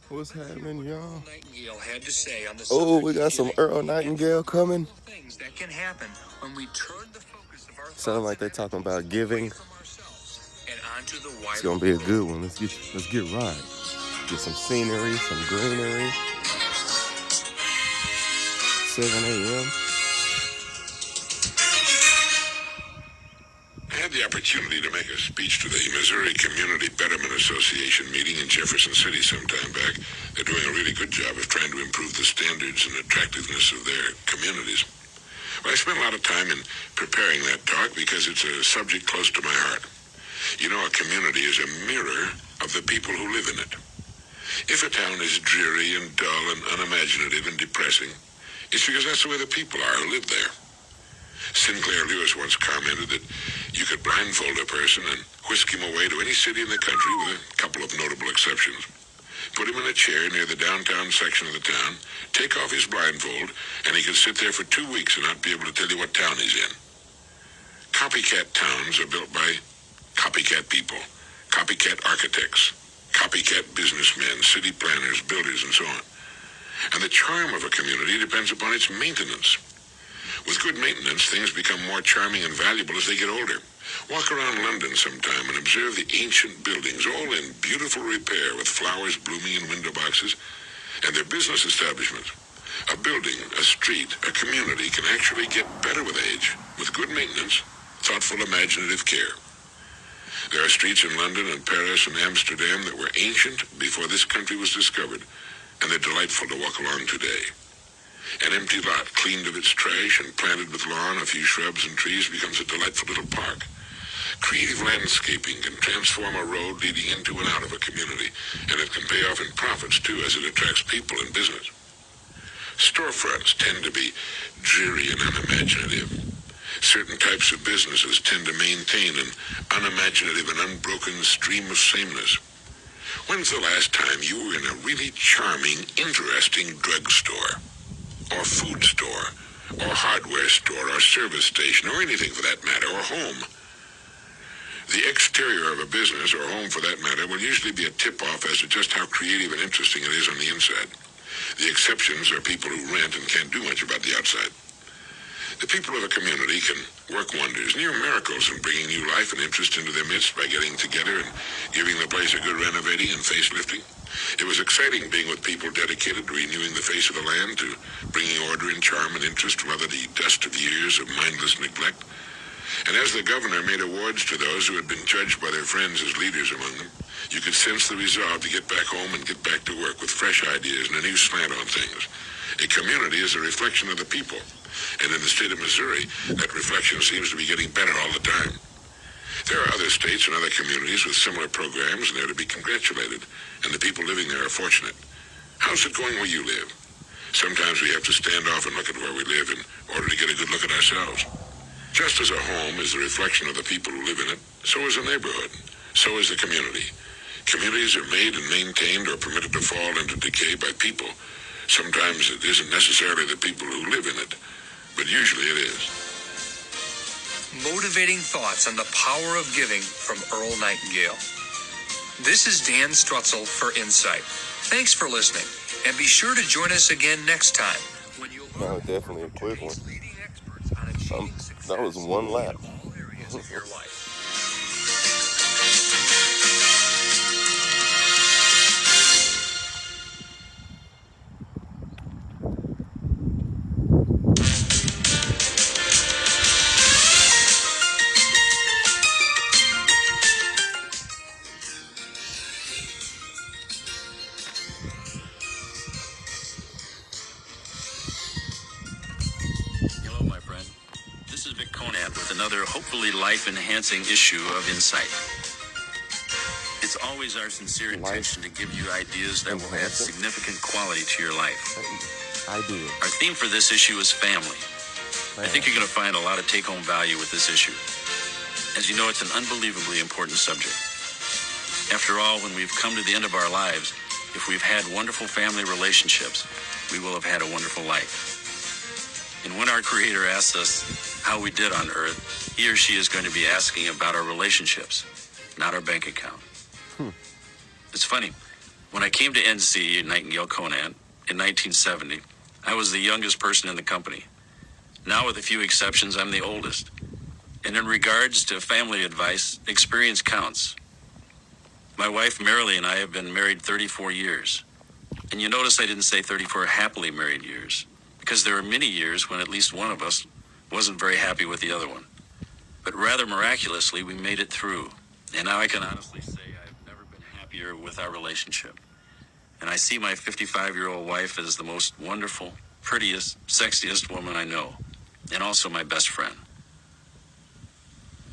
What's happening, y'all? Nightingale had to say on the Oh, subject we of got some giving, Earl and Nightingale coming. things that can happen when we turn the focus of our Sound thoughts like and they talking energies about away giving. from ourselves and onto the It's wider gonna be a world. good one. Let's get right. Get some scenery, some greenery. 7 a.m. I had the opportunity to make a speech to the Missouri Community Betterment Association meeting in Jefferson City some time back. They're doing a really good job of trying to improve the standards and attractiveness of their communities. Well, I spent a lot of time in preparing that talk because it's a subject close to my heart. You know, a community is a mirror of the people who live in it. If a town is dreary and dull and unimaginative and depressing, it's because that's the way the people are who live there. Sinclair Lewis once commented that you could blindfold a person and whisk him away to any city in the country with a couple of notable exceptions. Put him in a chair near the downtown section of the town, take off his blindfold, and he could sit there for 2 weeks and not be able to tell you what town he's in. Copycat towns are built by copycat people, copycat architects, copycat businessmen, city planners, builders, and so on. And the charm of a community depends upon its maintenance. With good maintenance, things become more charming and valuable as they get older. Walk around London sometime and observe the ancient buildings, all in beautiful repair with flowers blooming in window boxes, and their business establishments. A building, a street, a community can actually get better with age, with good maintenance, thoughtful, imaginative care. There are streets in London and Paris and Amsterdam that were ancient before this country was discovered, and they're delightful to walk along today. An empty lot, cleaned of its trash and planted with lawn, a few shrubs and trees, becomes a delightful little park. Creative landscaping can transform a road leading into and out of a community, and it can pay off in profits, too, as it attracts people and business. Storefronts tend to be dreary and unimaginative. Certain types of businesses tend to maintain an unimaginative and unbroken stream of sameness. When's the last time you were in a really charming, interesting drugstore? Or food store, or hardware store, or service station, or anything for that matter, or home? The exterior of a business, or home for that matter, will usually be a tip-off as to just how creative and interesting it is on the inside. The exceptions are people who rent and can't do much about the outside. The people of a community can work wonders, near miracles, in bringing new life and interest into their midst by getting together and giving the place a good renovating and facelifting. It was exciting being with people dedicated to renewing the face of the land, to bringing order and charm and interest to other the dust of years of mindless neglect. And as the governor made awards to those who had been judged by their friends as leaders among them, you could sense the resolve to get back home and get back to work with fresh ideas and a new slant on things. A community is a reflection of the people, and in the state of Missouri, that reflection seems to be getting better all the time. There are other states and other communities with similar programs, and they're to be congratulated, and the people living there are fortunate. How's it going where you live? Sometimes we have to stand off and look at where we live in order to get a good look at ourselves. Just as a home is the reflection of the people who live in it, so is a neighborhood, so is the community. Communities are made and maintained or permitted to fall into decay by people. Sometimes it isn't necessarily the people who live in it, but usually it is. Motivating thoughts on the power of giving from Earl Nightingale. This is Dan Strutzel for Insight. Thanks for listening, and be sure to join us again next time when you'll No, definitely a quick one. leading experts on achieving success That was one lap. in all areas of your life. Hello, my friend. This is Vic Conant with another hopefully life-enhancing issue of Insight. It's always our sincere intention to give you ideas that will add significant quality to your life. Idea. Our theme for this issue is family. I think you're going to find a lot of take-home value with this issue. As you know, it's an unbelievably important subject. After all, when we've come to the end of our lives, if we've had wonderful family relationships, we will have had a wonderful life. And when our Creator asks us how we did on Earth, he or she is going to be asking about our relationships, not our bank account. It's funny. When I came to NC, Nightingale Conant, in 1970, I was the youngest person in the company. Now, with a few exceptions, I'm the oldest. And in regards to family advice, experience counts. My wife, Marilee, and I have been married 34 years. And you notice I didn't say 34 happily married years, because there are many years when at least one of us wasn't very happy with the other one. But rather miraculously, we made it through. And now I can honestly say I've never been happier with our relationship. And I see my 55-year-old wife as the most wonderful, prettiest, sexiest woman I know, and also my best friend.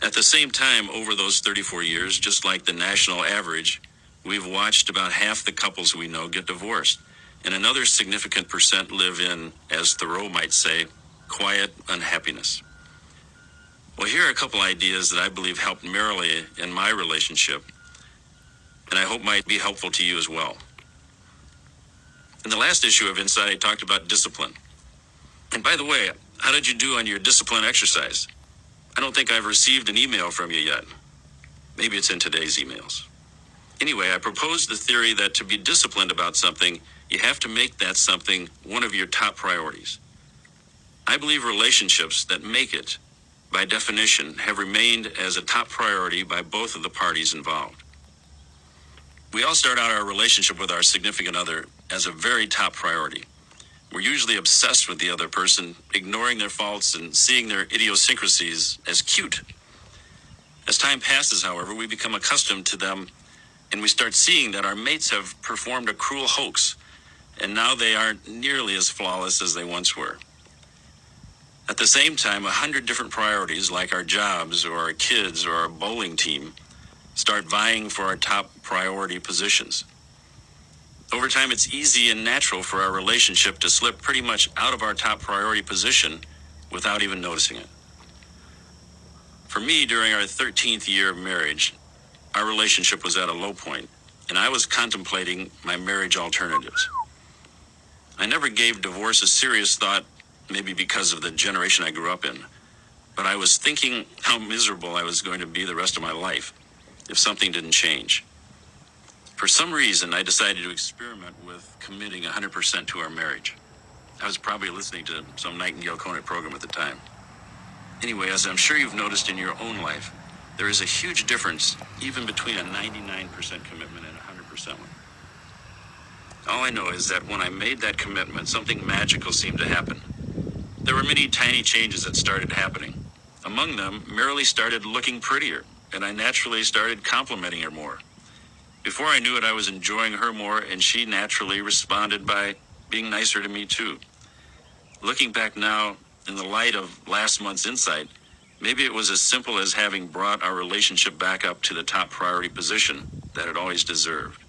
At the same time, over those 34 years, just like the national average, we've watched about half the couples we know get divorced, and another significant percent live in, as Thoreau might say, quiet unhappiness. Well, here are a couple ideas that I believe helped Marilee in my relationship, and I hope might be helpful to you as well. In the last issue of Insight, I talked about discipline. And by the way, how did you do on your discipline exercise? I don't think I've received an email from you yet. Maybe it's in today's emails. Anyway, I proposed the theory that to be disciplined about something, you have to make that something one of your top priorities. I believe relationships that make it, by definition, have remained as a top priority by both of the parties involved. We all start out our relationship with our significant other as a very top priority. We're usually obsessed with the other person, ignoring their faults and seeing their idiosyncrasies as cute. As time passes, however, we become accustomed to them, and we start seeing that our mates have performed a cruel hoax, and now they aren't nearly as flawless as they once were. At the same time, 100 different priorities, like our jobs or our kids or our bowling team, start vying for our top priority positions. Over time, it's easy and natural for our relationship to slip pretty much out of our top priority position without even noticing it. For me, during our 13th year of marriage, our relationship was at a low point, and I was contemplating my marriage alternatives. I never gave divorce a serious thought, maybe because of the generation I grew up in, but I was thinking how miserable I was going to be the rest of my life if something didn't change. For some reason, I decided to experiment with committing 100% to our marriage. I was probably listening to some Nightingale Conant program at the time. Anyway, as I'm sure you've noticed in your own life, there is a huge difference even between a 99% commitment and a 100% one. All I know is that when I made that commitment, something magical seemed to happen. There were many tiny changes that started happening. Among them, Marilee started looking prettier, and I naturally started complimenting her more. Before I knew it, I was enjoying her more, and she naturally responded by being nicer to me too. Looking back now, in the light of last month's insight, maybe it was as simple as having brought our relationship back up to the top priority position that it always deserved.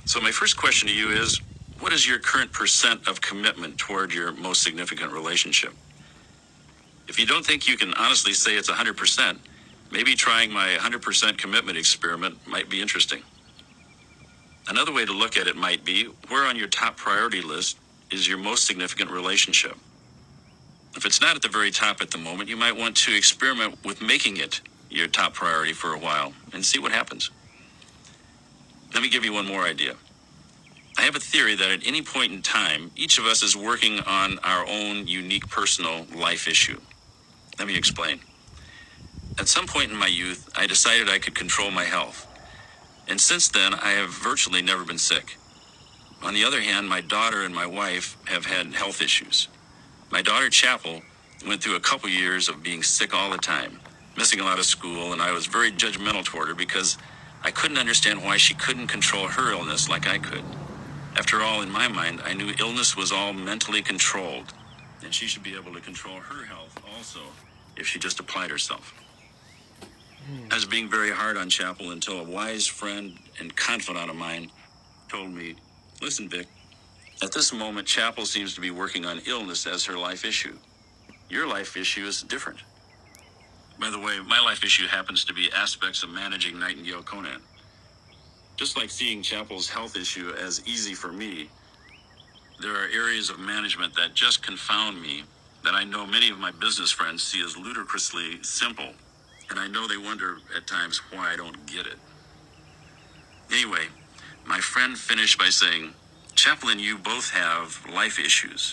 So my first question to you is, what is your current percent of commitment toward your most significant relationship? If you don't think you can honestly say it's 100%, maybe trying my 100% commitment experiment might be interesting. Another way to look at it might be, where on your top priority list is your most significant relationship? If it's not at the very top at the moment, you might want to experiment with making it your top priority for a while and see what happens. Let me give you one more idea. I have a theory that at any point in time, each of us is working on our own unique personal life issue. Let me explain. At some point in my youth, I decided I could control my health. And since then, I have virtually never been sick. On the other hand, my daughter and my wife have had health issues. My daughter, Chapel, went through a couple years of being sick all the time, missing a lot of school, and I was very judgmental toward her because I couldn't understand why she couldn't control her illness like I could. After all, in my mind, I knew illness was all mentally controlled, and she should be able to control her health also if she just applied herself. I was being very hard on Chapel until a wise friend and confidant of mine told me, listen, Vic, at this moment, Chapel seems to be working on illness as her life issue. Your life issue is different. By the way, my life issue happens to be aspects of managing Nightingale Conant. Just like seeing Chapel's health issue as easy for me, there are areas of management that just confound me that I know many of my business friends see as ludicrously simple, and I know they wonder at times why I don't get it. Anyway, My friend finished by saying, Chaplain, you both have life issues.